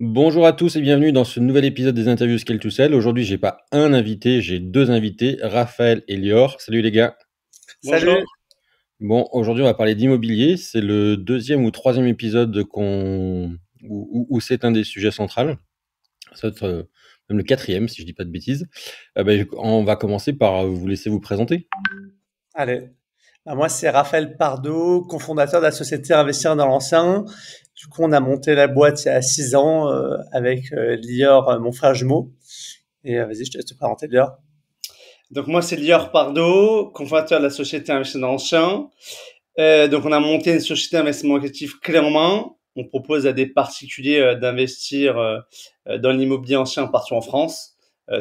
Bonjour à tous et bienvenue dans ce nouvel épisode des interviews Scale to Sell. Aujourd'hui, j'ai pas un invité, j'ai deux invités, Raphaël et Lior. Salut les gars. Bonjour. Salut. Bon, aujourd'hui, on va parler d'immobilier. C'est le deuxième ou troisième épisode où c'est un des sujets centraux. Ça va être même le quatrième, si je dis pas de bêtises. On va commencer par vous laisser vous présenter. Allez. Moi, c'est Raphaël Pardo, cofondateur de la société Investir dans l'ancien. Du coup, on a monté la boîte il y a 6 ans avec Lior, mon frère jumeau. Et vas-y, je te laisse te présenter, Lior. Donc moi c'est Lior Pardo, cofondateur de la société Investissement dans Chien. Donc on a monté une société d'investissement locatif clé en main. On propose à des particuliers d'investir dans l'immobilier ancien partout en France,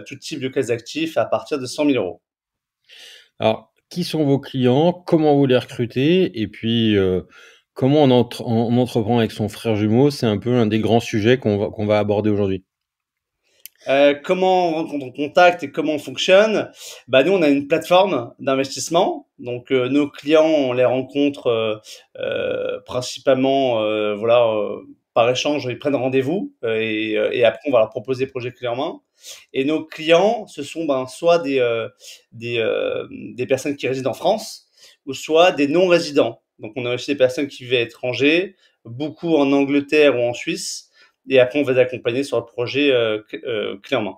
tout type de classes d'actifs à partir de 100 000 euros. Alors, qui sont vos clients? Comment vous les recrutez? Et puis, comment on entreprend avec son frère jumeau? C'est un peu un des grands sujets qu'on va aborder aujourd'hui. Comment on rentre en contact et comment on fonctionne? Nous, on a une plateforme d'investissement. Donc, nos clients, on les rencontre principalement par échange. Ils prennent rendez-vous et après, on va leur proposer des projets clés en main. Et nos clients, ce sont soit des personnes qui résident en France ou soit des non-résidents. Donc, on a aussi des personnes qui vivent à l'étranger, beaucoup en Angleterre ou en Suisse. Et après, on va les accompagner sur le projet clé en main.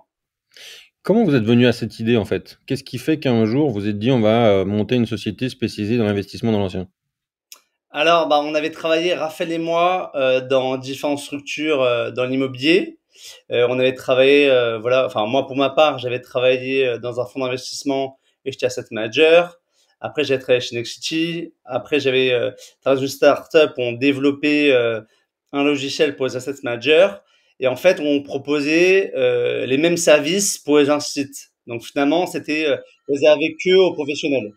Comment vous êtes venu à cette idée, en fait? Qu'est-ce qui fait qu'un jour, vous êtes dit: «On va, monter une société spécialisée dans l'investissement dans l'ancien»? Alors, on avait travaillé, Raphaël et moi, dans différentes structures dans l'immobilier. On avait travaillé, enfin moi pour ma part, j'avais travaillé dans un fonds d'investissement et j'étais asset manager. Après, j'ai travaillé chez Nexity. Après, j'avais travaillé dans une startup où on développait un logiciel pour les asset managers. Et en fait, on proposait les mêmes services pour les instituts. Donc finalement, c'était réservé que aux professionnels.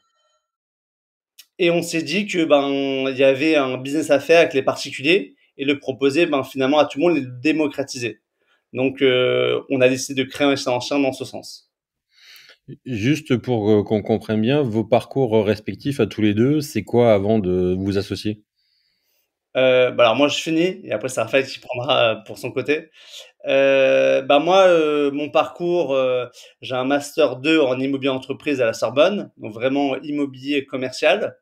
Et on s'est dit que il y avait un business à faire avec les particuliers et le proposer finalement à tout le monde et le démocratiser. Donc on a décidé de créer un institut ancien dans ce sens. Juste pour, qu'on comprenne bien, vos parcours respectifs à tous les 2, c'est quoi avant de vous associer? Alors moi je finis et après c'est Raphaël qui prendra pour son côté. Moi, mon parcours, j'ai un master 2 en immobilier entreprise à la Sorbonne, donc vraiment immobilier commercial.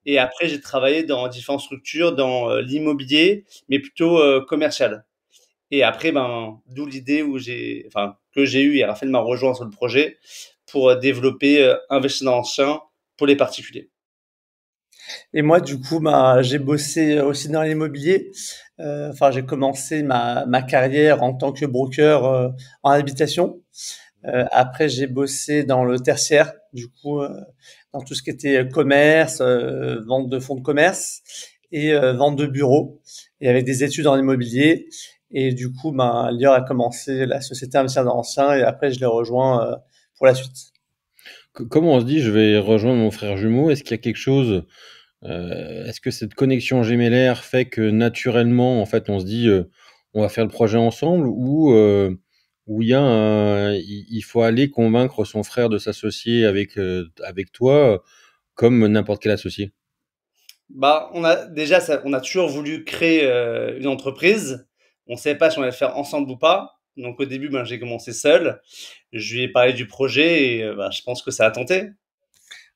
Et après, j'ai travaillé dans différentes structures dans l'immobilier, mais plutôt commercial. Et après, d'où l'idée que j'ai eue et Raphaël m'a rejoint sur le projet pour développer Investir dans l'ancien pour les particuliers. Et moi, du coup, j'ai bossé aussi dans l'immobilier. Enfin, j'ai commencé ma carrière en tant que broker en habitation. Après, j'ai bossé dans le tertiaire, du coup, dans tout ce qui était commerce, vente de fonds de commerce et vente de bureaux, et avec des études en immobilier. Et du coup, Lior a commencé la société Investissement dans l'ancien, et après, je l'ai rejoint pour la suite. Comment on se dit: «Je vais rejoindre mon frère jumeau»? Est-ce qu'il y a quelque chose, est-ce que cette connexion gémellaire fait que naturellement, en fait, on se dit, «On va faire le projet ensemble» ou il faut aller convaincre son frère de s'associer avec toi, comme n'importe quel associé? On a toujours voulu créer une entreprise. On ne savait pas si on allait le faire ensemble ou pas. Donc au début, j'ai commencé seul. Je lui ai parlé du projet et je pense que ça a tenté.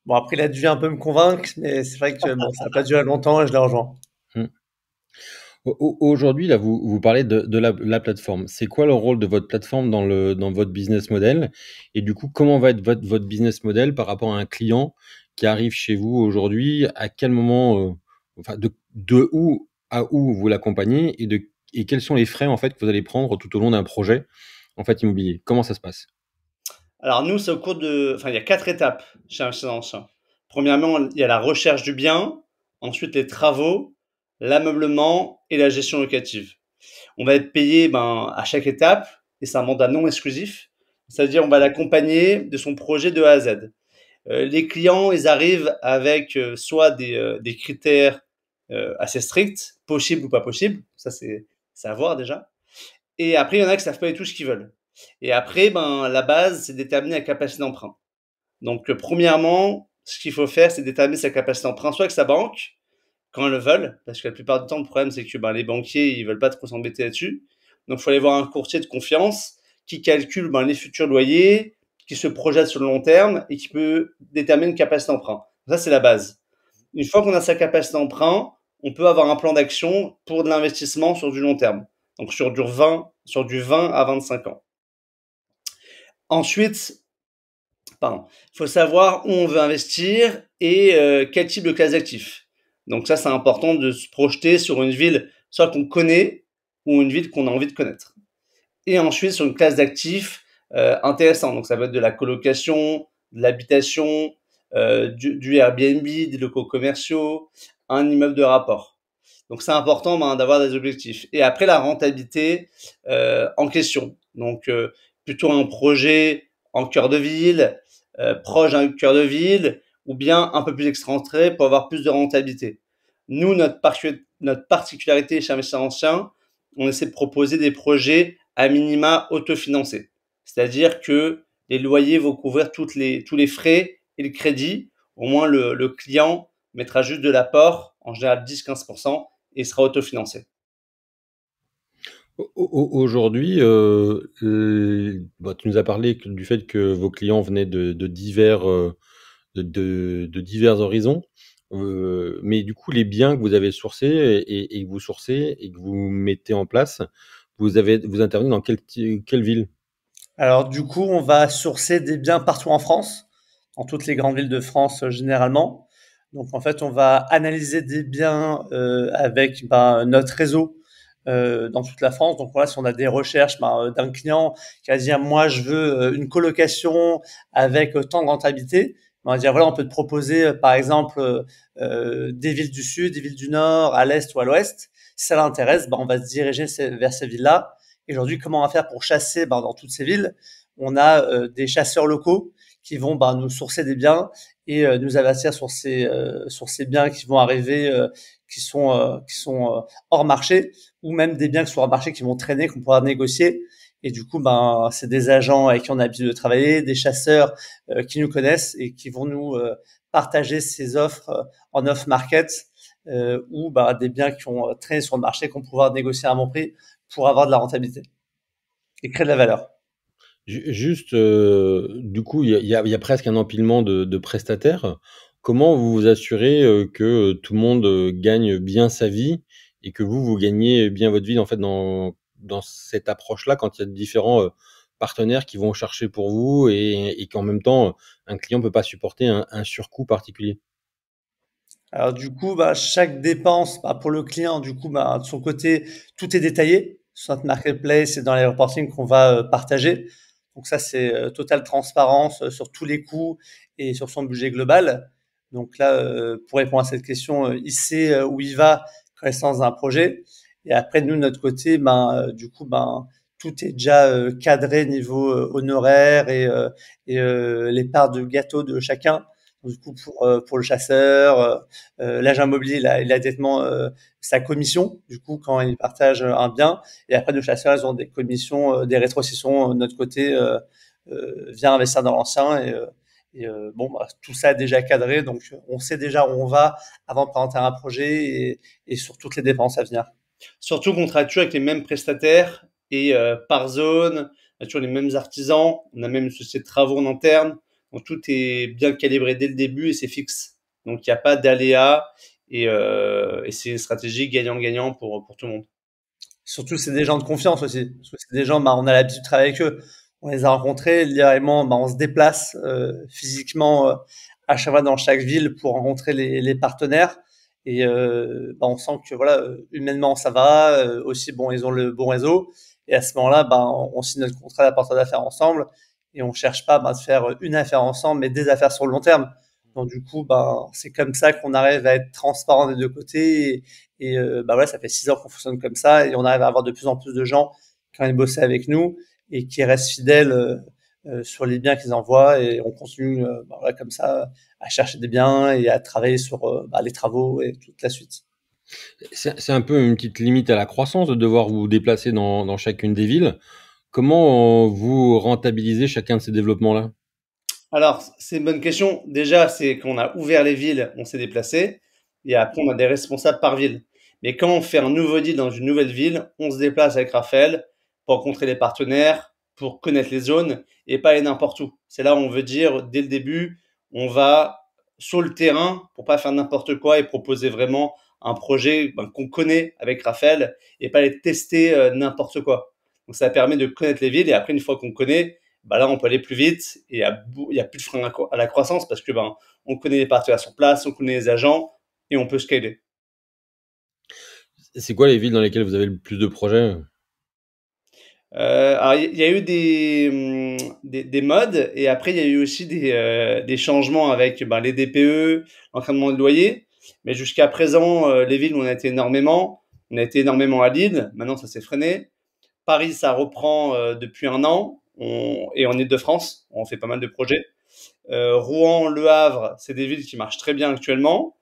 Bon, après, il a dû un peu me convaincre, mais c'est vrai que bon, ça n'a pas duré longtemps et je l'ai rejoint. Mmh. Aujourd'hui, là, vous parlez de la plateforme. C'est quoi le rôle de votre plateforme dans votre business model? Et du coup, comment va être votre business model par rapport à un client qui arrive chez vous aujourd'hui? À quel moment, enfin, de où à où vous l'accompagnez et quels sont les frais, en fait, que vous allez prendre tout au long d'un projet, en fait, immobilier? Comment ça se passe? Alors nous, c'est il y a 4 étapes chez Investissement Ancien. Premièrement, il y a la recherche du bien, ensuite les travaux, l'ameublement et la gestion locative. On va être payé à chaque étape et c'est un mandat non exclusif. C'est-à-dire on va l'accompagner de son projet de A à Z. Les clients, ils arrivent avec soit des critères assez stricts, possibles ou pas possibles. Ça, c'est à voir déjà. Et après, il y en a qui savent pas du tout ce qu'ils veulent. Et après, la base, c'est déterminer la capacité d'emprunt. Donc, premièrement, ce qu'il faut faire, c'est déterminer sa capacité d'emprunt, soit avec sa banque, quand ils le veulent, parce que la plupart du temps, le problème, c'est que les banquiers, ils veulent pas trop s'embêter là-dessus. Donc, il faut aller voir un courtier de confiance qui calcule les futurs loyers, qui se projette sur le long terme et qui peut déterminer une capacité d'emprunt. Ça, c'est la base. Une fois qu'on a sa capacité d'emprunt, on peut avoir un plan d'action pour de l'investissement sur du long terme. Donc, sur du 20 à 25 ans. Ensuite, il faut savoir où on veut investir et quel type de classe d'actifs. Donc ça, c'est important de se projeter sur une ville soit qu'on connaît ou une ville qu'on a envie de connaître. Et ensuite, sur une classe d'actifs intéressante. Donc ça va être de la colocation, de l'habitation, du Airbnb, des locaux commerciaux, un immeuble de rapport. Donc c'est important d'avoir des objectifs. Et après, la rentabilité en question. Donc plutôt un projet en cœur de ville, proche d'un cœur de ville, ou bien un peu plus excentré pour avoir plus de rentabilité. Nous, notre particularité chez Investisseurs Anciens, on essaie de proposer des projets à minima autofinancés. C'est-à-dire que les loyers vont couvrir tous les frais et le crédit. Au moins, le client mettra juste de l'apport, en général 10-15%, et sera autofinancé. Aujourd'hui, tu nous as parlé du fait que vos clients venaient de divers horizons. Mais du coup, les biens que vous avez sourcés et que vous sourcez et que vous mettez en place, vous intervenez dans quelle ville? Alors du coup, on va sourcer des biens partout en France, dans toutes les grandes villes de France généralement. Donc en fait, on va analyser des biens avec notre réseau dans toute la France. Donc voilà, si on a des recherches d'un client qui va dire moi je veux une colocation avec tant de rentabilité, on va dire voilà, on peut te proposer par exemple des villes du sud, des villes du nord, à l'est ou à l'ouest. Si ça l'intéresse, on va se diriger vers ces villes-là. Et aujourd'hui, comment on va faire pour chasser dans toutes ces villes? On a des chasseurs locaux qui vont nous sourcer des biens et nous avertir sur ces biens qui vont arriver, qui sont hors marché, ou même des biens qui sont hors marché qui vont traîner, qu'on pourra négocier. Et du coup, c'est des agents avec qui on a l'habitude de travailler, des chasseurs qui nous connaissent et qui vont nous partager ces offres en off-market ou des biens qui ont traîné sur le marché qu'on pourra pouvoir négocier à un bon prix pour avoir de la rentabilité et créer de la valeur. Juste, du coup, il y a presque un empilement de prestataires. Comment vous vous assurez que tout le monde gagne bien sa vie et que vous gagnez bien votre vie en fait dans cette approche-là quand il y a différents partenaires qui vont chercher pour vous et qu'en même temps un client peut pas supporter un surcoût particulier? Alors du coup, chaque dépense, pour le client, du coup, de son côté, tout est détaillé sur notre marketplace et dans les reportings qu'on va partager. Donc ça, c'est totale transparence sur tous les coûts et sur son budget global. Donc là, pour répondre à cette question, il sait où il va quand il se lance dans un projet. Et après, nous, de notre côté, du coup, tout est déjà cadré niveau honoraire et les parts de gâteau de chacun. Du coup, pour le chasseur, l'agent immobilier, il a directement sa commission, du coup, quand il partage un bien. Et après, nos chasseurs, ils ont des commissions, des rétrocessions de notre côté via investir dans l'ancien. Tout ça est déjà cadré. Donc, on sait déjà où on va avant de présenter un projet et sur toutes les dépenses à venir. Surtout contractueux avec les mêmes prestataires et par zone, on a toujours les mêmes artisans, on a même une société de travaux en interne. Donc tout est bien calibré dès le début et c'est fixe. Donc il n'y a pas d'aléas et c'est une stratégie gagnant-gagnant pour tout le monde. Surtout, c'est des gens de confiance aussi. Parce que c'est des gens, on a l'habitude de travailler avec eux. On les a rencontrés, littéralement, on se déplace physiquement à chaque fois dans chaque ville pour rencontrer les partenaires. Et on sent que voilà, humainement ça va. Aussi, ils ont le bon réseau. Et à ce moment-là, on signe notre contrat d'apporteur d'affaires ensemble et on cherche pas de faire une affaire ensemble, mais des affaires sur le long terme. Donc du coup, c'est comme ça qu'on arrive à être transparent des deux côtés. Et voilà, ça fait 6 ans qu'on fonctionne comme ça et on arrive à avoir de plus en plus de gens qui viennent bosser avec nous et qui restent fidèles sur les biens qu'ils envoient. Et on continue voilà, comme ça à chercher des biens et à travailler sur les travaux et toute la suite. C'est un peu une petite limite à la croissance de devoir vous déplacer dans chacune des villes. Comment vous rentabilisez chacun de ces développements-là? Alors, c'est une bonne question. Déjà, c'est qu'on a ouvert les villes, on s'est déplacé. Et après, on a des responsables par ville. Mais quand on fait un nouveau deal dans une nouvelle ville, on se déplace avec Raphaël pour rencontrer les partenaires, pour connaître les zones et pas aller n'importe où. C'est là où on veut dire, dès le début, on va sur le terrain pour pas faire n'importe quoi et proposer vraiment un projet qu'on connaît avec Raphaël et pas aller tester n'importe quoi. Donc ça permet de connaître les villes et après, une fois qu'on connaît, là, on peut aller plus vite et il y a plus de frein à la croissance parce que on connaît les partenaires sur place, on connaît les agents et on peut scaler. C'est quoi les villes dans lesquelles vous avez le plus de projets? Alors, il y a eu des modes et après, il y a eu aussi des changements avec les DPE, l'encadrement de loyer. Mais jusqu'à présent, les villes où on a été énormément à Lille. Maintenant, ça s'est freiné. Paris, ça reprend depuis un an. Et en Île-de-France, on fait pas mal de projets. Rouen, Le Havre, c'est des villes qui marchent très bien actuellement.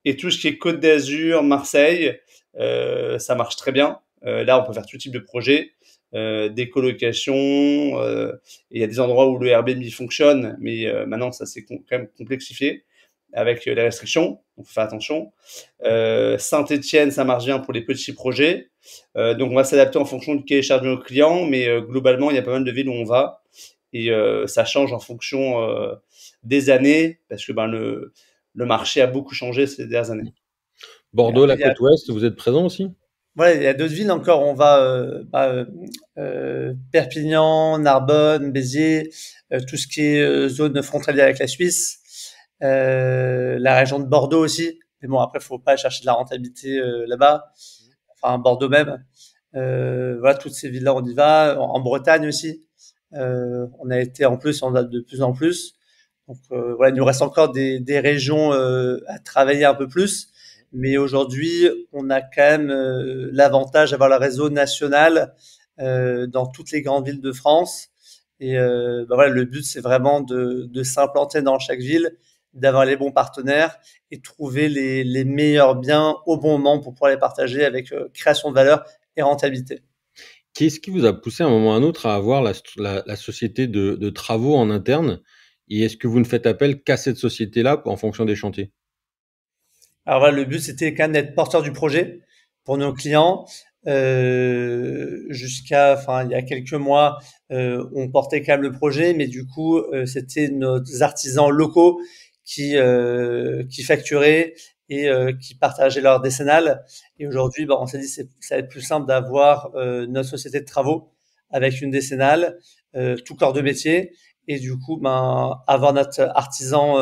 Et tout ce qui est Côte d'Azur, Marseille, ça marche très bien. Là, on peut faire tout type de projet, des colocations. Il y a des endroits où le Airbnb fonctionne, mais maintenant, ça s'est quand même complexifié avec les restrictions. Donc, faut faire attention. Saint-Étienne, ça marche bien pour les petits projets. Donc, on va s'adapter en fonction du cahier des charges de nos clients, mais globalement, il y a pas mal de villes où on va. Et ça change en fonction des années, parce que le marché a beaucoup changé ces dernières années. Bordeaux, la côte ouest, vous êtes présent aussi? Ouais, il y a d'autres villes encore. On va Perpignan, Narbonne, Béziers, tout ce qui est zone frontalière avec la Suisse, la région de Bordeaux aussi. Mais bon, après, faut pas chercher de la rentabilité là-bas. Enfin, Bordeaux même. Voilà, toutes ces villes-là, on y va. En Bretagne aussi. On a été en plus, on a de plus en plus. Donc voilà, il nous reste encore des régions à travailler un peu plus. Mais aujourd'hui, on a quand même l'avantage d'avoir le réseau national dans toutes les grandes villes de France. Et voilà, le but, c'est vraiment de s'implanter dans chaque ville, d'avoir les bons partenaires et trouver les meilleurs biens au bon moment pour pouvoir les partager avec création de valeur et rentabilité. Qu'est-ce qui vous a poussé à un moment ou à un autre à avoir la société de travaux en interne? Et est-ce que vous ne faites appel qu'à cette société-là en fonction des chantiers? Alors voilà, le but, c'était quand même d'être porteur du projet pour nos clients. Enfin, il y a quelques mois, on portait quand même le projet, mais du coup, c'était nos artisans locaux qui facturaient et qui partageaient leur décennale. Et aujourd'hui, on s'est dit, ça va être plus simple d'avoir notre société de travaux avec une décennale, tout corps de métier, et du coup, avoir notre artisan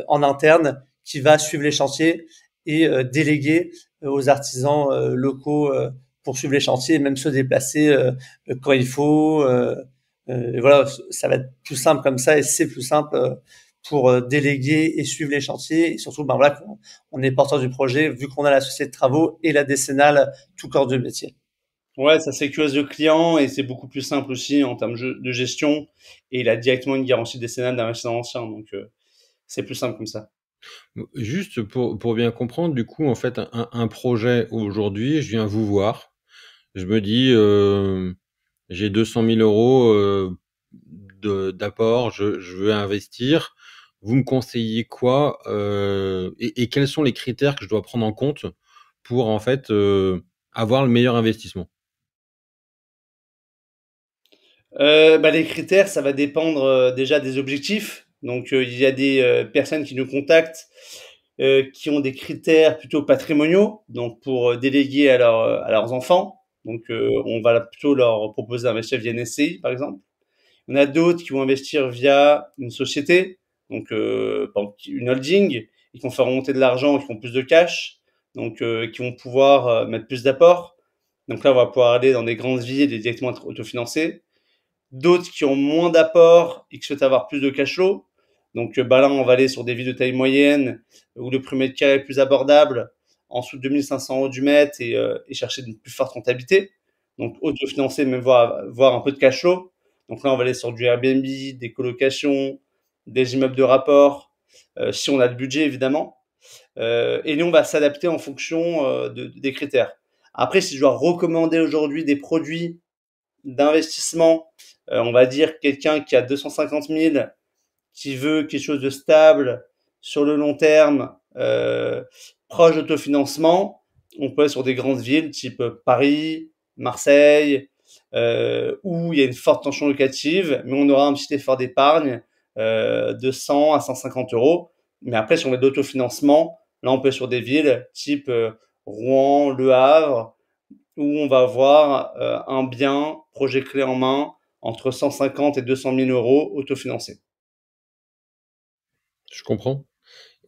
en interne qui va suivre les chantiers et déléguer aux artisans locaux pour suivre les chantiers et même se déplacer quand il faut. Et voilà, ça va être plus simple comme ça et c'est plus simple pour déléguer et suivre les chantiers. Et surtout, voilà, on est porteur du projet vu qu'on a la société de travaux et la décennale tout corps de métier. Ouais, ça sécurise le client et c'est beaucoup plus simple aussi en termes de gestion. Et il a directement une garantie décennale d'investissement ancien. Donc, c'est plus simple comme ça. Juste pour bien comprendre, du coup, en fait, un projet aujourd'hui, je viens vous voir, je me dis, j'ai 200 000 euros d'apport, je veux investir. Vous me conseillez quoi et quels sont les critères que je dois prendre en compte pour en fait avoir le meilleur investissement? Les critères, ça va dépendre déjà des objectifs. Donc, il y a des personnes qui nous contactent qui ont des critères plutôt patrimoniaux, donc pour déléguer à leurs enfants. Donc, on va plutôt leur proposer d'investir via une SCI, par exemple. On a d'autres qui vont investir via une société, donc par exemple, une holding, et qui vont faire remonter de l'argent, qui ont plus de cash, donc qui vont pouvoir mettre plus d'apports. Donc là, on va pouvoir aller dans des grandes villes et directement être autofinancé. D'autres qui ont moins d'apports et qui souhaitent avoir plus de cash flow. Donc là, on va aller sur des villes de taille moyenne où le prix mètre carré est plus abordable, en dessous de 2500 euros du mètre et chercher une plus forte rentabilité. Donc autofinancé, même voir un peu de cash flow. Donc là, on va aller sur du Airbnb, des colocations, des immeubles de rapport, si on a le budget évidemment. Et nous, on va s'adapter en fonction des critères. Après, si je dois recommander aujourd'hui des produits d'investissement, on va dire quelqu'un qui a 250 000, qui veut quelque chose de stable sur le long terme, proche d'autofinancement, on peut être sur des grandes villes type Paris, Marseille, où il y a une forte tension locative, mais on aura un petit effort d'épargne de 100 à 150 euros. Mais après, si on veut de l'autofinancement, là, on peut être sur des villes type Rouen, Le Havre, où on va avoir un bien, projet clé en main, entre 150 et 200 000 euros autofinancés. Je comprends.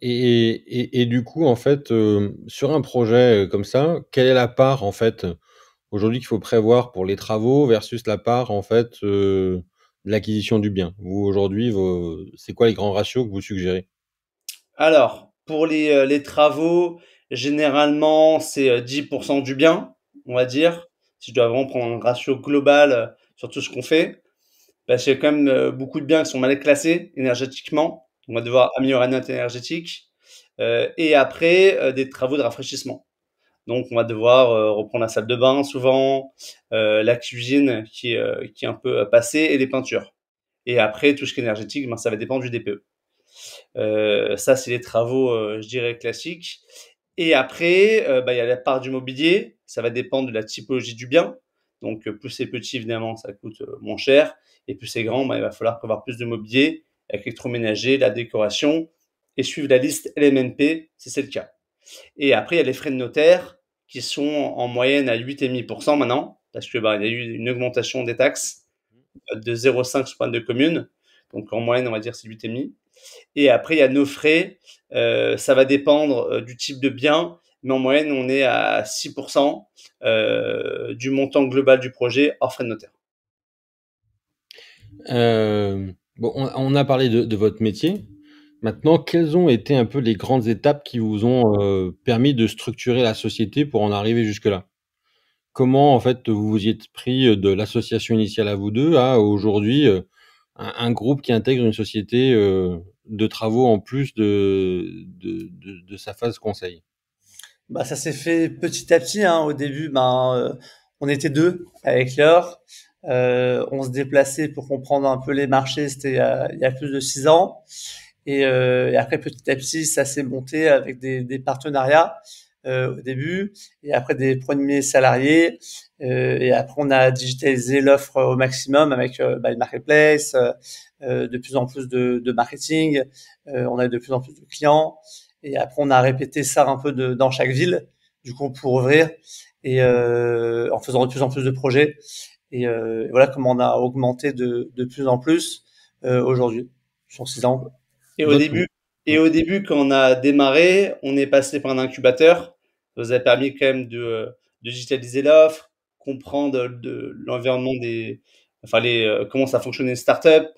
Et du coup, en fait, sur un projet comme ça, quelle est la part, en fait, aujourd'hui qu'il faut prévoir pour les travaux versus la part, en fait, de l'acquisition du bien? Vous, aujourd'hui, c'est quoi les grands ratios que vous suggérez? Alors, pour les travaux, généralement, c'est 10% du bien, on va dire. Si je dois vraiment prendre un ratio global sur tout ce qu'on fait, parce qu'il y a quand même beaucoup de biens qui sont mal classés énergétiquement. On va devoir améliorer la note énergétique. Et après, des travaux de rafraîchissement. Donc, on va devoir reprendre la salle de bain souvent, la cuisine qui est un peu passée et les peintures. Et après, tout ce qui est énergétique, ben, ça va dépendre du DPE. Ça, c'est les travaux, je dirais, classiques. Et après, bah, il y a la part du mobilier. Ça va dépendre de la typologie du bien. Donc, plus c'est petit, évidemment, ça coûte moins cher. Et plus c'est grand, bah, il va falloir prévoir plus de mobilier avec l'électroménager, la décoration et suivre la liste LMNP si c'est le cas. Et après, il y a les frais de notaire qui sont en moyenne à 8,5% maintenant, parce que bah, il y a eu une augmentation des taxes de 0,5 sur point de commune. Donc en moyenne, on va dire c'est 8,5. Et après, il y a nos frais. Ça va dépendre du type de bien, mais en moyenne, on est à 6% du montant global du projet hors frais de notaire. Bon, on a parlé de votre métier. Maintenant, quelles ont été un peu les grandes étapes qui vous ont permis de structurer la société pour en arriver jusque-là? Comment, en fait, vous vous y êtes pris de l'association initiale à vous deux à aujourd'hui un groupe qui intègre une société de travaux en plus de sa phase conseil? Bah, ça s'est fait petit à petit, hein. Au début, on était deux avec Laure. On se déplaçait pour comprendre un peu les marchés. C'était il y a plus de 6 ans. Et après, petit à petit, ça s'est monté avec des partenariats au début, et après des premiers salariés. Et après, on a digitalisé l'offre au maximum avec le marketplace, de plus en plus de marketing. On a de plus en plus de clients. Et après, on a répété ça un peu dans chaque ville, du coup, pour ouvrir et en faisant de plus en plus de projets. Et voilà comment on a augmenté de plus en plus aujourd'hui, sur 6 ans. Et au Votre, début, quand on a démarré, on est passé par un incubateur. Ça nous a permis quand même de digitaliser l'offre, comprendre l'environnement enfin comment ça fonctionnait une startup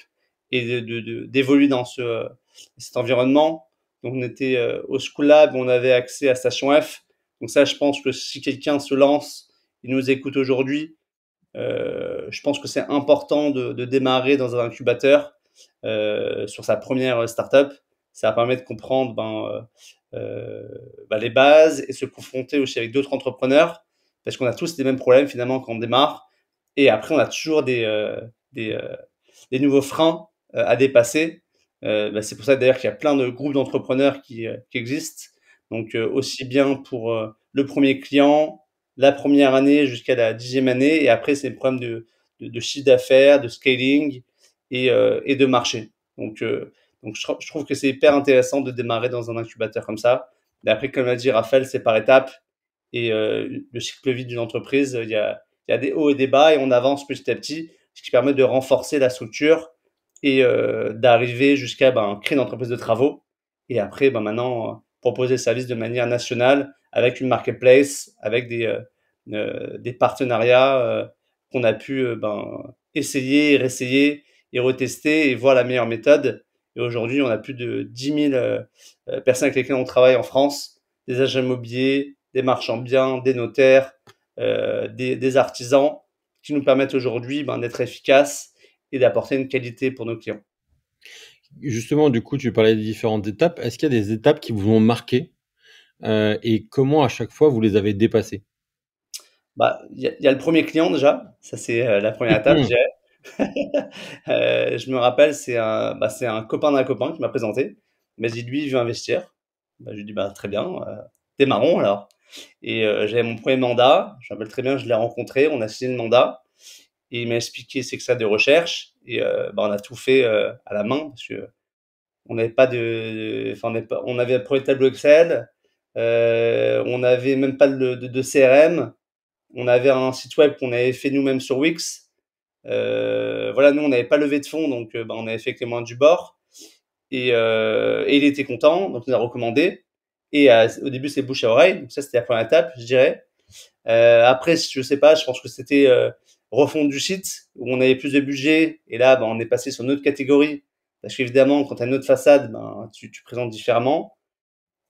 et d'évoluer dans cet environnement. Donc on était au School Lab, on avait accès à Station F. Donc ça, je pense que si quelqu'un se lance, il nous écoute aujourd'hui, je pense que c'est important de démarrer dans un incubateur sur sa première startup. Ça va permettre de comprendre les bases et se confronter aussi avec d'autres entrepreneurs parce qu'on a tous les mêmes problèmes finalement quand on démarre. Et après, on a toujours des, euh, des nouveaux freins à dépasser. C'est pour ça d'ailleurs qu'il y a plein de groupes d'entrepreneurs qui existent. Donc aussi bien pour le premier client, la première année jusqu'à la 10e année, et après c'est le problème de chiffre d'affaires, de scaling et de marché. Donc je trouve que c'est hyper intéressant de démarrer dans un incubateur comme ça. Mais après, comme l'a dit Raphaël, c'est par étapes. Et le cycle de vie d'une entreprise, il y a des hauts et des bas et on avance petit à petit, ce qui permet de renforcer la structure et d'arriver jusqu'à créer une entreprise de travaux. Et après, maintenant, proposer le service de manière nationale avec une marketplace, avec des partenariats qu'on a pu essayer, réessayer et retester et voir la meilleure méthode. Et aujourd'hui, on a plus de 10 000 personnes avec lesquelles on travaille en France, des agents immobiliers, des marchands de biens, des notaires, des artisans, qui nous permettent aujourd'hui d'être efficaces et d'apporter une qualité pour nos clients. Justement, du coup, tu parlais des différentes étapes. Est-ce qu'il y a des étapes qui vous ont marqué et comment à chaque fois vous les avez dépassées? Il y a le premier client déjà, ça c'est la première étape, je dirais. Je me rappelle, c'est un copain d'un copain qui m'a présenté. Il m'a dit, lui, il veut investir. Je lui ai dit, très bien, démarrons alors. Et j'avais mon premier mandat, je me rappelle très bien, je l'ai rencontré, on a signé le mandat. et il m'a expliqué c'est que ça de recherche et on a tout fait à la main parce que on n'avait pas on avait un premier tableau Excel, on n'avait même pas de CRM, on avait un site web qu'on avait fait nous-mêmes sur Wix. Voilà, nous on n'avait pas levé de fonds, donc on avait fait avec les moyens du bord. Et il était content, donc il nous a recommandé. Et au début, c'est bouche à oreille. Donc ça, c'était la première étape, je dirais. Après, je sais pas, je pense que c'était refonte du site où on avait plus de budget. Et là, on est passé sur une autre catégorie. Parce qu'évidemment, quand tu as une autre façade, tu présentes différemment.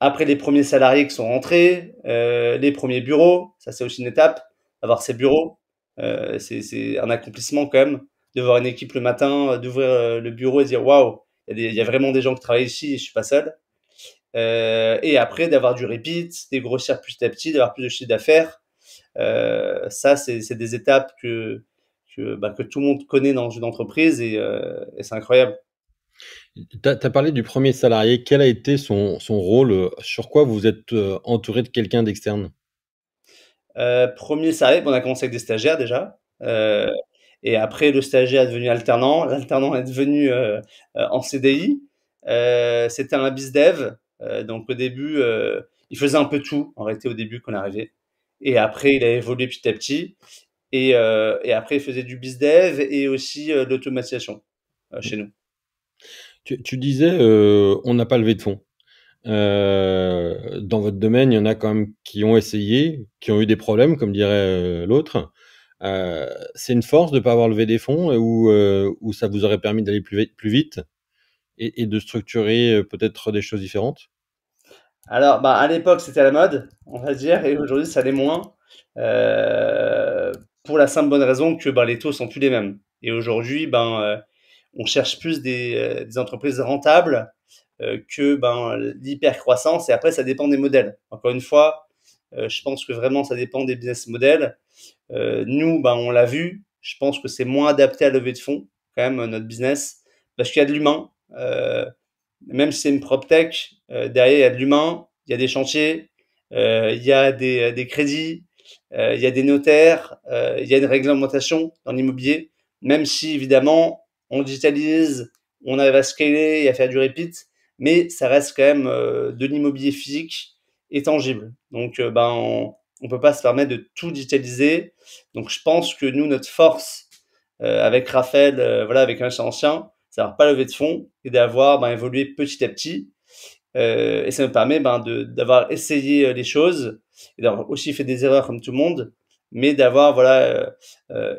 Après, les premiers salariés qui sont rentrés, les premiers bureaux, ça c'est aussi une étape, avoir ces bureaux. C'est un accomplissement quand même de voir une équipe le matin, d'ouvrir le bureau et dire waouh, il y a vraiment des gens qui travaillent ici et je suis pas seul. Et après, d'avoir du repeat, des grossir petit à petit, d'avoir plus de chiffre d'affaires. Ça, c'est des étapes que tout le monde connaît dans une entreprise et c'est incroyable. Tu as parlé du premier salarié. Quel a été son rôle? Sur quoi vous êtes entouré de quelqu'un d'externe? Premier salarié, on a commencé avec des stagiaires déjà. Et après, le stagiaire est devenu alternant. L'alternant est devenu en CDI. C'était un BizDev. Donc au début, il faisait un peu tout en réalité au début quand on est arrivé. Et après, il a évolué petit à petit. Et après, il faisait du BizDev et aussi de l'automatisation chez nous. Tu disais, on n'a pas levé de fonds. Dans votre domaine, il y en a quand même qui ont essayé, qui ont eu des problèmes, comme dirait l'autre. C'est une force de ne pas avoir levé des fonds ou ça vous aurait permis d'aller plus vite et de structurer peut-être des choses différentes? Alors, à l'époque, c'était à la mode, on va dire, et aujourd'hui, ça l'est moins. Euh, pour la simple bonne raison que les taux sont plus les mêmes. Et aujourd'hui, on cherche plus des entreprises rentables que l'hyper-croissance. Et après, ça dépend des modèles. Encore une fois, je pense que vraiment, ça dépend des business models. Nous, on l'a vu. Je pense que c'est moins adapté à lever de fonds, quand même, notre business, parce qu'il y a de l'humain. Même si c'est une PropTech, derrière, il y a de l'humain, il y a des chantiers, il y a des crédits, il y a des notaires, il y a une réglementation dans l'immobilier. Même si, évidemment, on digitalise, on arrive à scaler et à faire du repeat, mais ça reste quand même de l'immobilier physique et tangible. Donc, on peut pas se permettre de tout digitaliser. Donc, je pense que nous, notre force, avec Raphaël, avec un ancien, c'est d'avoir pas levé de fonds et d'avoir évolué petit à petit. Et ça me permet d'avoir essayé les choses et d'avoir aussi fait des erreurs comme tout le monde, mais d'avoir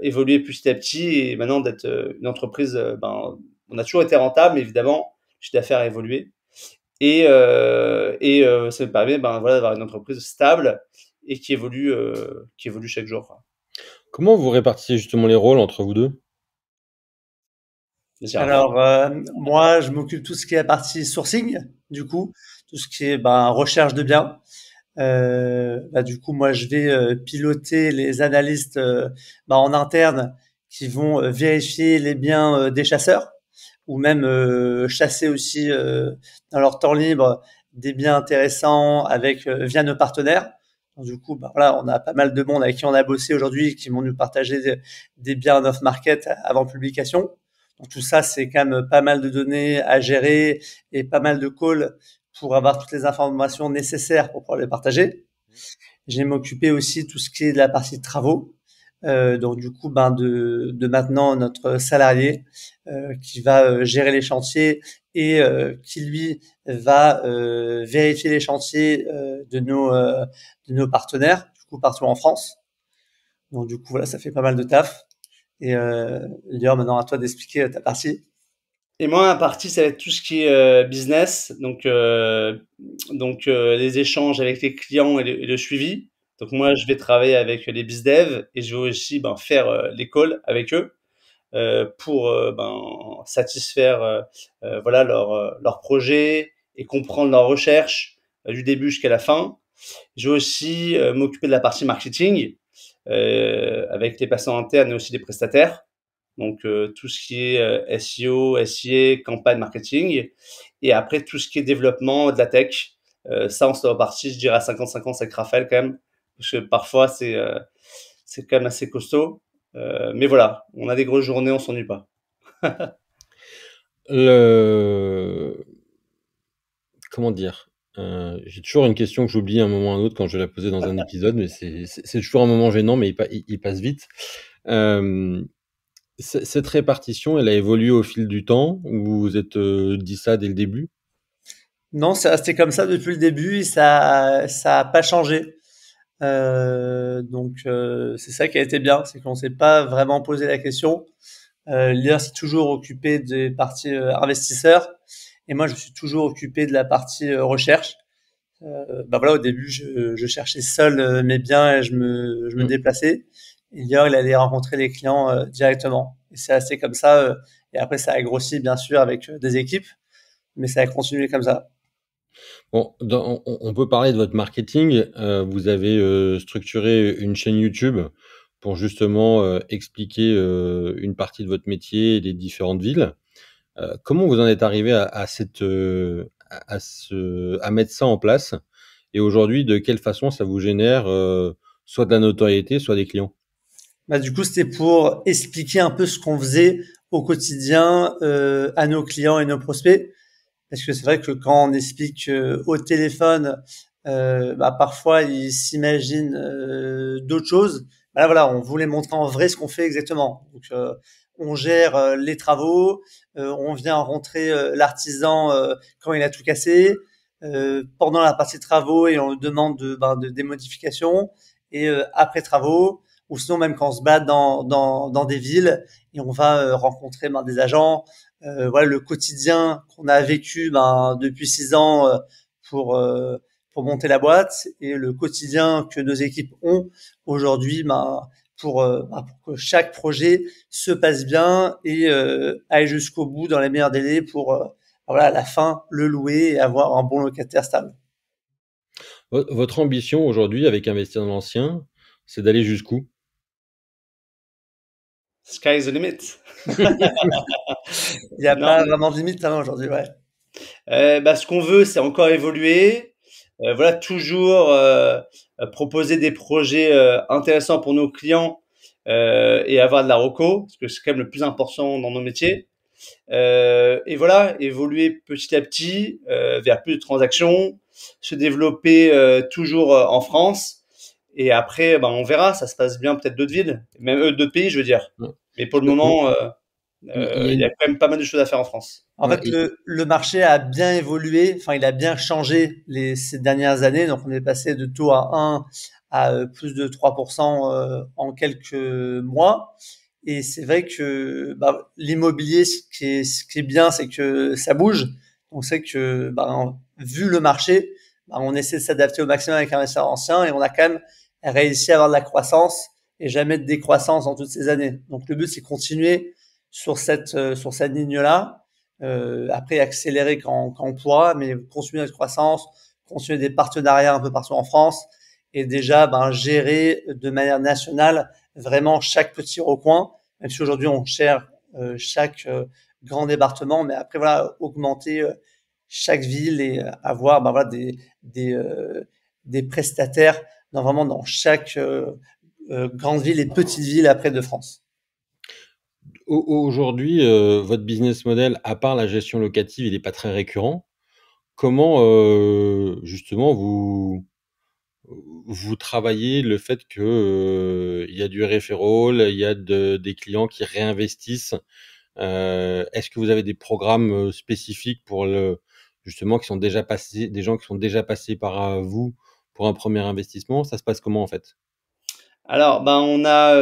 évolué petit à petit et maintenant d'être une entreprise. On a toujours été rentable, mais évidemment, le chiffre d'affaires a évolué et ça me permet d'avoir une entreprise stable et qui évolue chaque jour, quoi. Comment vous répartissez justement les rôles entre vous deux? Vas-y, Raphaël. Alors, moi, je m'occupe de tout ce qui est la partie sourcing, du coup, tout ce qui est recherche de biens. Du coup, moi, je vais piloter les analystes en interne qui vont vérifier les biens des chasseurs ou même chasser aussi dans leur temps libre des biens intéressants avec via nos partenaires. Donc, du coup, on a pas mal de monde avec qui on a bossé aujourd'hui qui vont nous partager des biens off-market avant publication. Donc tout ça, c'est quand même pas mal de données à gérer et pas mal de calls pour avoir toutes les informations nécessaires pour pouvoir les partager. Je vais m'occuper aussi de tout ce qui est de la partie travaux. Donc du coup, de maintenant notre salarié qui va gérer les chantiers et qui lui va vérifier les chantiers de nos partenaires, du coup partout en France. Donc du coup, voilà, ça fait pas mal de taf. Et Lior, maintenant à toi d'expliquer ta partie. Et moi, ma partie, ça va être tout ce qui est business, donc les échanges avec les clients et le suivi. Donc moi, je vais travailler avec les bizdev et je vais aussi faire les calls avec eux pour satisfaire leur projet et comprendre leurs recherches du début jusqu'à la fin. Je vais aussi m'occuper de la partie marketing avec les patients internes et aussi les prestataires. Donc tout ce qui est SEO, SIA, campagne marketing. Et après, tout ce qui est développement de la tech. Ça, on se répartit, je dirais, à 50-50 avec Raphaël quand même. Parce que parfois, c'est quand même assez costaud. Mais voilà, on a des grosses journées, on s'ennuie pas. Comment dire? J'ai toujours une question que j'oublie à un moment ou à un autre quand je vais la poser dans un épisode, mais c'est toujours un moment gênant, mais il passe vite. Cette répartition, elle a évolué au fil du temps ou vous vous êtes dit ça dès le début? Non, c'est resté comme ça depuis le début et ça a pas changé. C'est ça qui a été bien, c'est qu'on s'est pas vraiment posé la question. Leader s'est toujours occupé des parties investisseurs et moi je me suis toujours occupé de la partie recherche. Voilà, au début je cherchais seul mes biens et je me déplaçais. Et Lior il allait rencontrer les clients directement. Et c'est assez comme ça. Et après ça a grossi bien sûr avec des équipes, mais ça a continué comme ça. Bon, on peut parler de votre marketing. Vous avez structuré une chaîne YouTube pour justement expliquer une partie de votre métier et les différentes villes. Comment vous en êtes arrivé à mettre ça en place? Et aujourd'hui, de quelle façon ça vous génère soit de la notoriété, soit des clients? Du coup, c'était pour expliquer un peu ce qu'on faisait au quotidien à nos clients et nos prospects. Parce que c'est vrai que quand on explique au téléphone, parfois ils s'imaginent d'autres choses. Voilà, on voulait montrer en vrai ce qu'on fait exactement. Donc, on gère les travaux, on vient rencontrer l'artisan quand il a tout cassé, pendant la partie travaux et on lui demande des modifications, et après travaux, ou sinon même quand on se bat dans des villes et on va rencontrer des agents. Voilà le quotidien qu'on a vécu depuis 6 ans pour euh, pour monter la boîte et le quotidien que nos équipes ont aujourd'hui pour que chaque projet se passe bien et aille jusqu'au bout dans les meilleurs délais pour voilà à la fin le louer et avoir un bon locataire stable. Votre ambition aujourd'hui avec Investir dans l'ancien, c'est d'aller jusqu'où? Sky's the limit. Il n'y a Non, pas vraiment de limite aujourd'hui, ouais. ce qu'on veut, c'est encore évoluer. Voilà, toujours proposer des projets intéressants pour nos clients et avoir de la reco, parce que c'est quand même le plus important dans nos métiers. Et voilà, évoluer petit à petit vers plus de transactions, se développer toujours en France. Et après, on verra, ça se passe bien peut-être d'autres villes, même d'autres pays, je veux dire. Ouais. Mais pour le Parce que moment, il y a il y a une- quand même pas mal de choses à faire en France. En ouais, fait, le marché a bien évolué, enfin, il a bien changé ces dernières années. Donc, on est passé de taux à 1 à plus de 3% en quelques mois. Et c'est vrai que l'immobilier, ce qui est bien, c'est que ça bouge. On sait que, vu le marché, on essaie de s'adapter au maximum avec un investisseur ancien et on a quand même réussi à avoir de la croissance et jamais de décroissance dans toutes ces années. Donc, le but, c'est continuer sur cette ligne-là. Après, accélérer quand on pourra, mais continuer notre croissance, continuer des partenariats un peu partout en France et déjà gérer de manière nationale vraiment chaque petit recoin, même si aujourd'hui on gère chaque grand département, mais après voilà augmenter chaque ville et avoir voilà des prestataires vraiment dans chaque grande ville et petite ville après de France. Aujourd'hui, votre business model, à part la gestion locative, il n'est pas très récurrent. Comment justement vous travaillez le fait que il y a du referral, il y a des clients qui réinvestissent? Est-ce que vous avez des programmes spécifiques pour justement qui sont déjà passés, des gens qui sont déjà passés par vous pour un premier investissement? Ça se passe comment en fait? Alors, on a,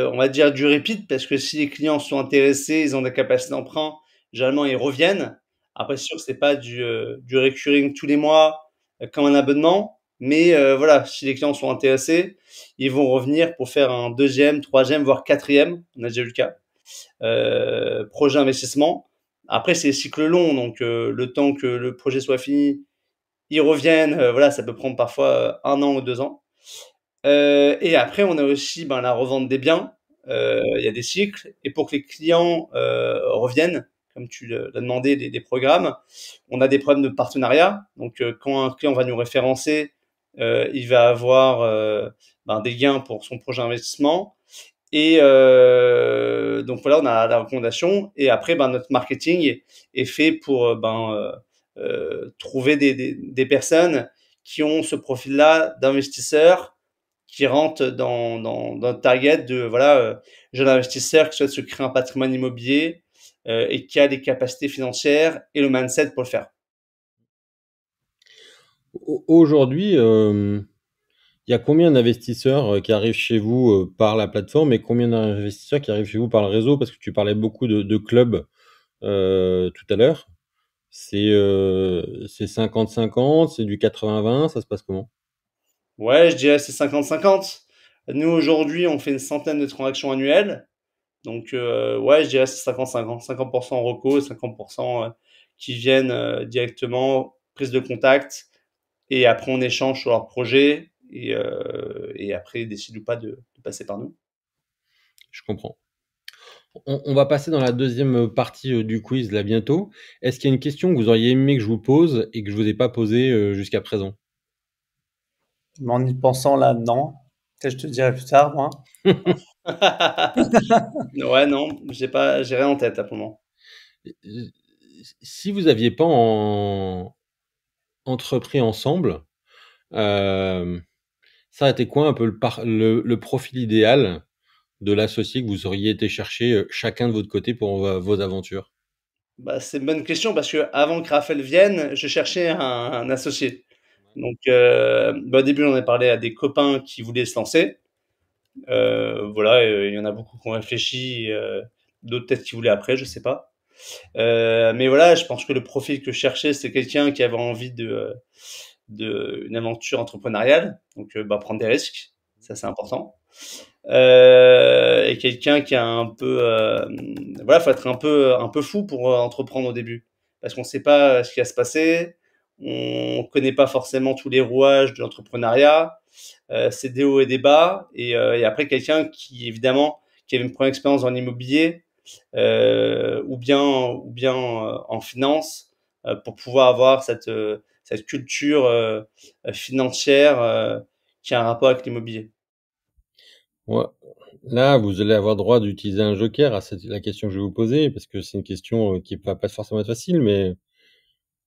on va dire du repeat parce que si les clients sont intéressés, ils ont des capacités d'emprunt, généralement ils reviennent. Après, c'est sûr que c'est pas du recurring tous les mois comme un abonnement, mais voilà, si les clients sont intéressés, ils vont revenir pour faire un deuxième, troisième, voire quatrième. On a déjà eu le cas. Projet investissement. Après, c'est cycle long, donc le temps que le projet soit fini, ils reviennent. Voilà, ça peut prendre parfois 1 an ou 2 ans. Et après, on a aussi la revente des biens. Il y a des cycles. Et pour que les clients reviennnent, comme tu l'as demandé, des programmes, on a des problèmes de partenariat. Donc, quand un client va nous référencer, il va avoir des gains pour son projet investissement. Et donc voilà, on a la recommandation. Et après, notre marketing est fait pour trouver des personnes qui ont ce profil-là d'investisseurs qui rentrent dans le target de voilà, jeune investisseur qui souhaite se créer un patrimoine immobilier et qui a les capacités financières et le mindset pour le faire. Aujourd'hui, il y a combien d'investisseurs qui arrivent chez vous par la plateforme et combien d'investisseurs qui arrivent chez vous par le réseau? Parce que tu parlais beaucoup de clubs tout à l'heure. C'est 50-50, c'est du 80-20, ça se passe comment? Ouais, je dirais c'est 50-50. Nous, aujourd'hui, on fait une centaine de transactions annuelles. Donc, ouais, je dirais c'est 50-50. 50% reco, 50% qui viennent directement, prise de contact. Et après, on échange sur leur projet. Et après, ils décident ou pas de passer par nous. Je comprends. On va passer dans la deuxième partie du quiz là bientôt. Est-ce qu'il y a une question que vous auriez aimé que je vous pose et que je vous ai pas posée jusqu'à présent? Mais en y pensant là, non. Peut-être je te dirai plus tard, moi. Ouais, non, j'ai rien en tête à ce moment. Si vous aviez pas entrepris ensemble, ça a été quoi un peu le profil idéal de l'associé que vous auriez été chercher chacun de votre côté pour vos aventures? C'est une bonne question parce que avant que Raphaël vienne, je cherchais un associé. Donc, au début, j'en ai parlé à des copains qui voulaient se lancer. Voilà, il y en a beaucoup qui ont réfléchi, d'autres peut-être qui voulaient après, je sais pas. Mais voilà, je pense que le profil que je cherchais, c'est quelqu'un qui avait envie de une aventure entrepreneuriale, donc prendre des risques, ça c'est important. Et quelqu'un qui a un peu, voilà, faut être un peu fou pour entreprendre au début, parce qu'on sait pas ce qui va se passer, on connaît pas forcément tous les rouages de l'entrepreneuriat, c'est des hauts et des bas, et après quelqu'un qui évidemment qui avait une première expérience dans l'immobilier, ou bien en finance, pour pouvoir avoir cette culture financière qui a un rapport avec l'immobilier. Ouais. Là, vous allez avoir droit d'utiliser un joker à la question que je vais vous poser, parce que c'est une question qui va pas forcément être facile, mais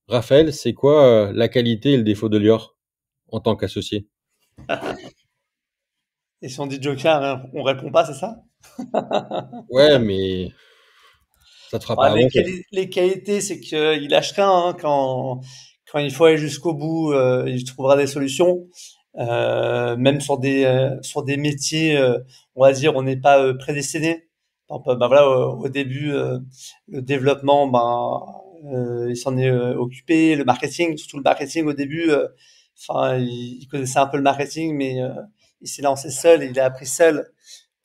Raphaël, c'est quoi la qualité et le défaut de Lior en tant qu'associé? Et si on dit Joker, hein, on répond pas, c'est ça? Ouais, mais ça te fera Ah, pas avancer. les qualités, c'est qu'il lâche rien, hein, quand il faut aller jusqu'au bout, il trouvera des solutions. Même sur des métiers, on va dire, on n'est pas prédestiné. Par exemple, voilà, au début, le développement, il s'en est occupé. Le marketing, surtout le marketing au début, enfin, il connaissait un peu le marketing, mais il s'est lancé seul et il a appris seul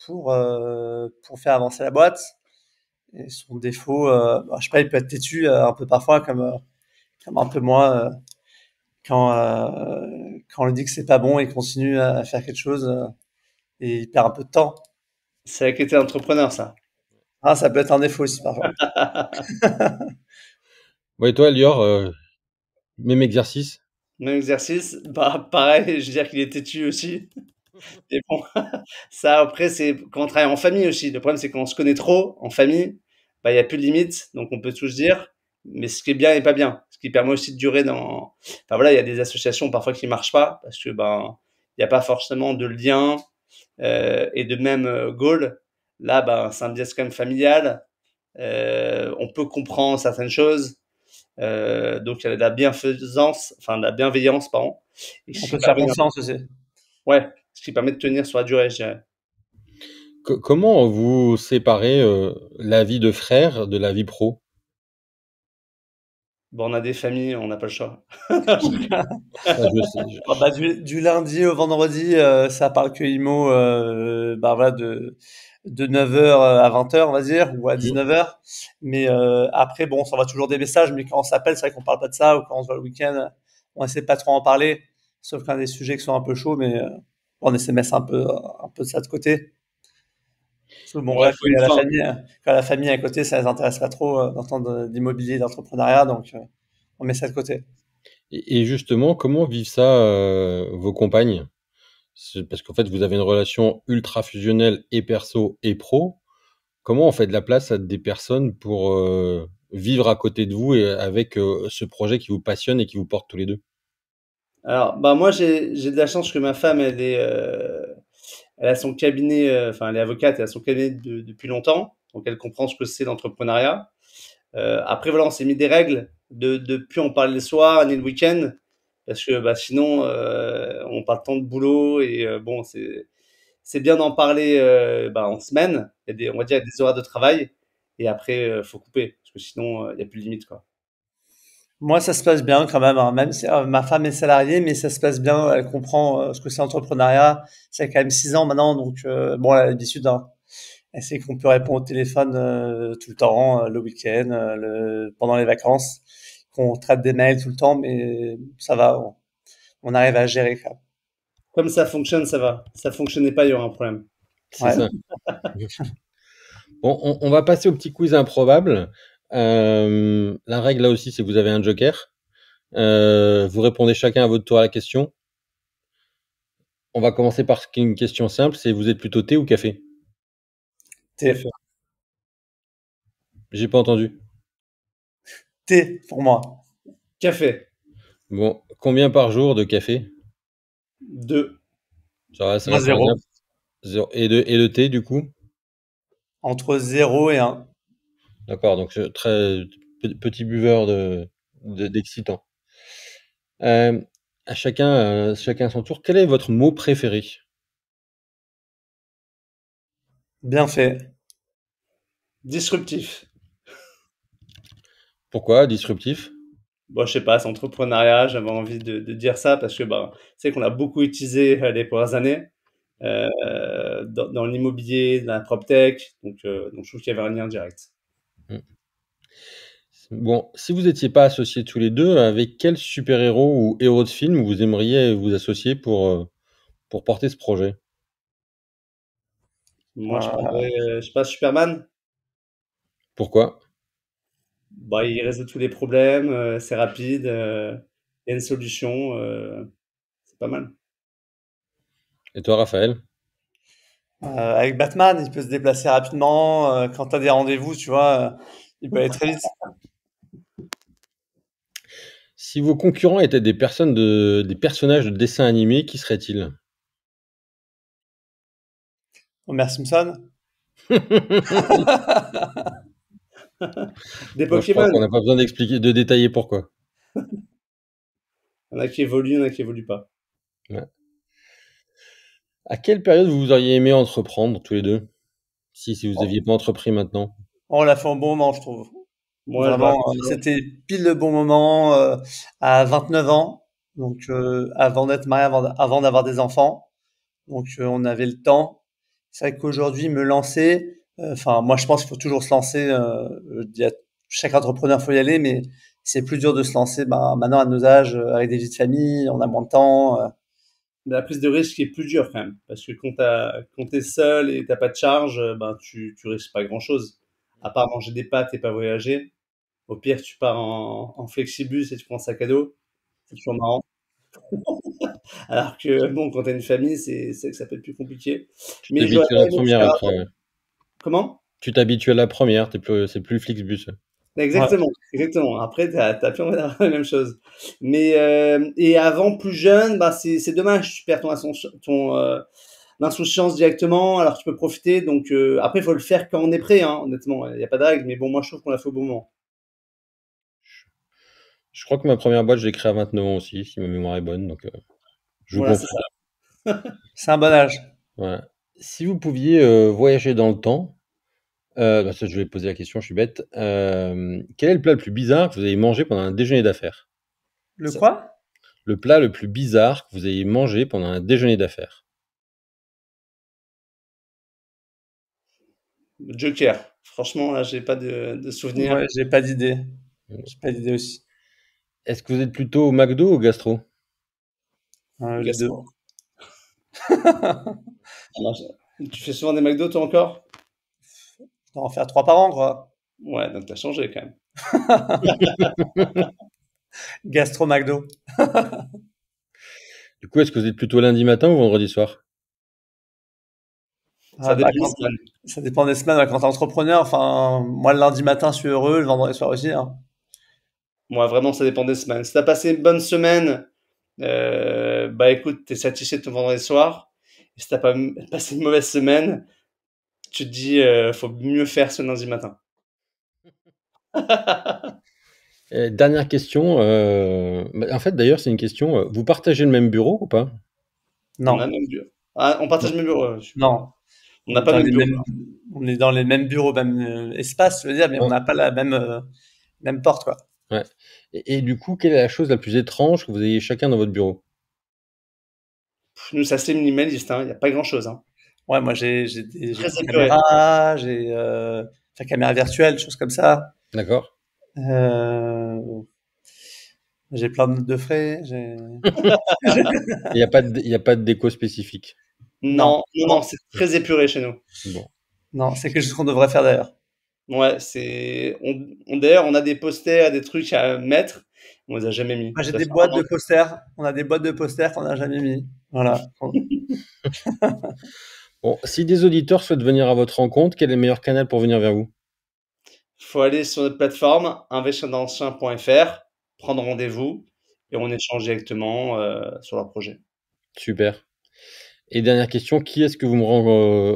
pour faire avancer la boîte. Et son défaut, je sais pas, il peut être têtu un peu parfois, comme un peu moi, quand on lui dit que c'est pas bon, il continue à faire quelque chose et il perd un peu de temps. C'est la qualité d'entrepreneur, ça. Ah, ça peut être un défaut aussi parfois. Ouais, et toi, Lior, même exercice? Même exercice, pareil, je veux dire qu'il est têtu aussi. Mais bon, ça après, c'est quand on travaille en famille aussi. Le problème, c'est quand on se connaît trop en famille, il y a plus de limites, donc on peut tout se dire. Mais ce qui est bien et pas bien, ce qui permet aussi de durer dans. Enfin voilà, il y a des associations parfois qui marchent pas parce que il n'y a pas forcément de lien et de même goal. Là, c'est un business quand même familial. On peut comprendre certaines choses. Donc il y a de la bienfaisance, enfin de la bienveillance, pardon. Et On ce qui peut se faire permet, confiance aussi. ouais, ce qui permet de tenir sur la durée, je dirais. Comment vous séparez la vie de frère de la vie pro? Bon, on a des familles, on n'a pas le choix. Ça, je sais. Ah bah, du lundi au vendredi, ça parle que IMO, voilà, de 9h à 20h, on va dire, ou à Mhm. 19h. Mais après, bon, on s'envoie toujours des messages, mais quand on s'appelle, c'est vrai qu'on parle pas de ça, ou quand on se voit le week-end, on essaie de pas trop en parler, sauf quand il y a des sujets qui sont un peu chauds, mais on essaie de mettre un peu de ça de côté. Parce que bon, Ouais, voilà, faut une fin. quand la famille est à côté, ça les intéresse pas trop d'entendre d'immobilier, d'entrepreneuriat, donc on met ça de côté. Et justement, comment vivent ça vos compagnes? Parce qu'en fait, vous avez une relation ultra fusionnelle et perso et pro. Comment on fait de la place à des personnes pour vivre à côté de vous et avec ce projet qui vous passionne et qui vous porte tous les deux? Alors, bah moi, j'ai de la chance que ma femme, elle a son cabinet, enfin, elle est avocate, elle a son cabinet depuis longtemps, donc elle comprend ce que c'est l'entrepreneuriat. Après, voilà, on s'est mis des règles de plus en parler le soir ni le week-end, parce que bah, sinon, on parle tant de boulot et bon, c'est bien d'en parler bah, en semaine. On va dire, il y a des horaires de travail et après, faut couper, parce que sinon, il n'y a plus de limite, quoi. Moi, ça se passe bien quand même, hein. Même si ma femme est salariée, mais ça se passe bien. Elle comprend ce que c'est l'entrepreneuriat. Ça fait quand même 6 ans maintenant, donc bon, elle a l'habitude, hein. Elle sait qu'on peut répondre au téléphone tout le temps, le week-end, pendant les vacances, qu'on traite des mails tout le temps, mais ça va, on arrive à gérer quand même. Comme ça fonctionne, ça va. Ça fonctionnait pas, il y aura un problème. C'est Ouais. ça. Bon, on va passer au petit quiz improbable. La règle là aussi, c'est que vous avez un joker. Vous répondez chacun à votre tour à la question. On va commencer par une question simple, c'est vous êtes plutôt thé ou café? Thé, J'ai pas entendu. thé pour moi. Café. Bon, combien par jour de café? 2. Ça Moi, reste zéro. raisonnable. Et de thé du coup? Entre zéro et un. D'accord, donc très petit buveur d'excitant. Euh, à chacun son tour. Quel est votre mot préféré? Bien fait. Disruptif. Pourquoi disruptif? Bon, je sais pas, c'est entrepreneuriat, j'avais envie de dire ça parce que bah, c'est qu'on l'a beaucoup utilisé les premières années dans l'immobilier, dans la PropTech, donc je trouve qu'il y avait un lien direct. Hmm. Bon, si vous n'étiez pas associés tous les deux, avec quel super-héros ou héros de film vous aimeriez vous associer pour porter ce projet? Moi, je Euh, prendrais, je sais pas, Superman. Pourquoi? Bah, il résout tous les problèmes, c'est rapide, il y a une solution, c'est pas mal. Et toi, Raphaël? avec Batman, il peut se déplacer rapidement. Quand tu as des rendez-vous, tu vois, il peut aller très vite. Si vos concurrents étaient des des personnages de dessins animés, qui seraient-ils? Homer Simpson. Des Bon, je pense Pokémon, qu'on n'a pas besoin d'expliquer, de détailler pourquoi. il y en a qui évoluent, il y en a qui évoluent pas. Ouais. À quelle période vous auriez aimé entreprendre tous les deux? Si vous Oh, aviez pas entrepris maintenant. on l'a fait au bon moment, je trouve. Moi, je vois Vraiment, c'était pile le bon moment à 29 ans, donc avant d'être marié, avant d'avoir des enfants. Donc on avait le temps. C'est vrai qu'aujourd'hui, me lancer, enfin moi je pense qu'il faut toujours se lancer. Je dis à chaque entrepreneur, faut y aller, mais c'est plus dur de se lancer. Ben, maintenant à nos âges, avec des vies de famille, on a moins de temps. la prise de risque est plus dure quand même, parce que quand t'es seul et t'as pas de charge, ben tu risques pas grand-chose, à part manger des pâtes et pas voyager. Au pire, tu pars en flexibus et tu prends un sac à dos, c'est toujours marrant. Alors que bon, quand t'as une famille, c'est que ça peut être plus compliqué. Tu Mais j'aurais t'habitues à pas la aimé le première faire après, avant. ouais. Comment? Tu t'habitues à la première, c'est plus Flixbus. Ouais. Exactement, exactement. Après, t'as plus envie d'avoir la même chose. Mais et avant, plus jeune, bah c'est dommage, tu perds ton l'insouciance directement, alors tu peux profiter. Donc après, il faut le faire quand on est prêt, hein, honnêtement. Il n'y a pas de règle, mais bon, moi je trouve qu'on l'a fait au bon moment. Je crois que ma première boîte, je l'ai créée à 29 ans aussi, si ma mémoire est bonne, donc je vous Voilà, c'est comprends. ça. C'est un bon âge. Ouais. Si vous pouviez voyager dans le temps, bah ça, je vais poser la question, je suis bête. Quel est le plat le plus bizarre que vous avez mangé pendant un déjeuner d'affaires? Le quoi? Le plat le plus bizarre que vous ayez mangé pendant un déjeuner d'affaires? Joker. Franchement, là, j'ai pas de souvenir. Ouais, j'ai pas d'idée. J'ai pas d'idée aussi. Est-ce que vous êtes plutôt au McDo ou au gastro? Les deux. Gastro. Alors, tu fais souvent des McDo, toi encore? Je dois en faire 3 par an, quoi. Ouais, donc t'as changé quand même. Gastro McDo. Du coup, est-ce que vous êtes plutôt lundi matin ou vendredi soir? Ça Bah, dépend des semaines. ça dépend des semaines. Quand t'es entrepreneur, enfin, moi, le lundi matin, je suis heureux, le vendredi soir aussi, hein. Moi, vraiment, ça dépend des semaines. Si t'as passé une bonne semaine, bah écoute, t'es satisfait de ton vendredi soir. Et si t'as pas passé une mauvaise semaine, tu te dis, faut mieux faire ce lundi matin. Dernière question. En fait, d'ailleurs, c'est une question. Vous partagez le même bureau ou pas? On a Non, le même bureau. Ah, on partage le même bureau. non. On n'a pas le même bureau. On est dans les mêmes bureaux, même espace, je veux dire, mais on Ouais. n'a pas la même porte, quoi. Ouais. Et du coup, quelle est la chose la plus étrange que vous ayez chacun dans votre bureau? Nous, c'est assez minimaliste, hein. Il n'y a pas grand-chose, hein. Ouais, moi, j'ai Très des épuré. caméras, enfin, caméra virtuelle, choses comme ça. D'accord. Euh, j'ai plein de notes de frais. Il n'y a pas de déco spécifique. Non, Non, c'est très épuré chez nous. Bon. non, c'est quelque chose qu'on devrait faire d'ailleurs. Ouais, d'ailleurs, on a des posters, des trucs à mettre. On les a jamais mis. Moi, j'ai Ça des fait boîtes un an. de posters. On a des boîtes de posters qu'on n'a jamais mis. Voilà. Bon, si des auditeurs souhaitent venir à votre rencontre, quel est le meilleur canal pour venir vers vous? Faut aller sur notre plateforme, investirdansien.fr, prendre rendez-vous et on échange directement, sur leur projet. Super. Et dernière question, qui est-ce que vous me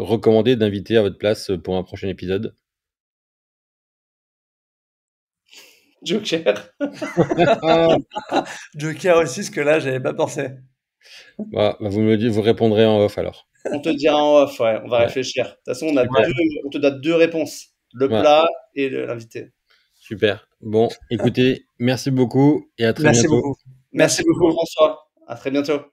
recommandez d'inviter à votre place pour un prochain épisode? Joker. Ah, Joker aussi, parce que là, j'avais pas pensé. vous répondrez en off alors. On te dira en off, ouais, on va Ouais. réfléchir. De toute façon, Ouais. on te donne 2 réponses, le Ouais, plat et l'invité. super. Bon, écoutez, merci beaucoup et à très Merci bientôt. beaucoup. Merci Merci beaucoup beaucoup. François. À très bientôt.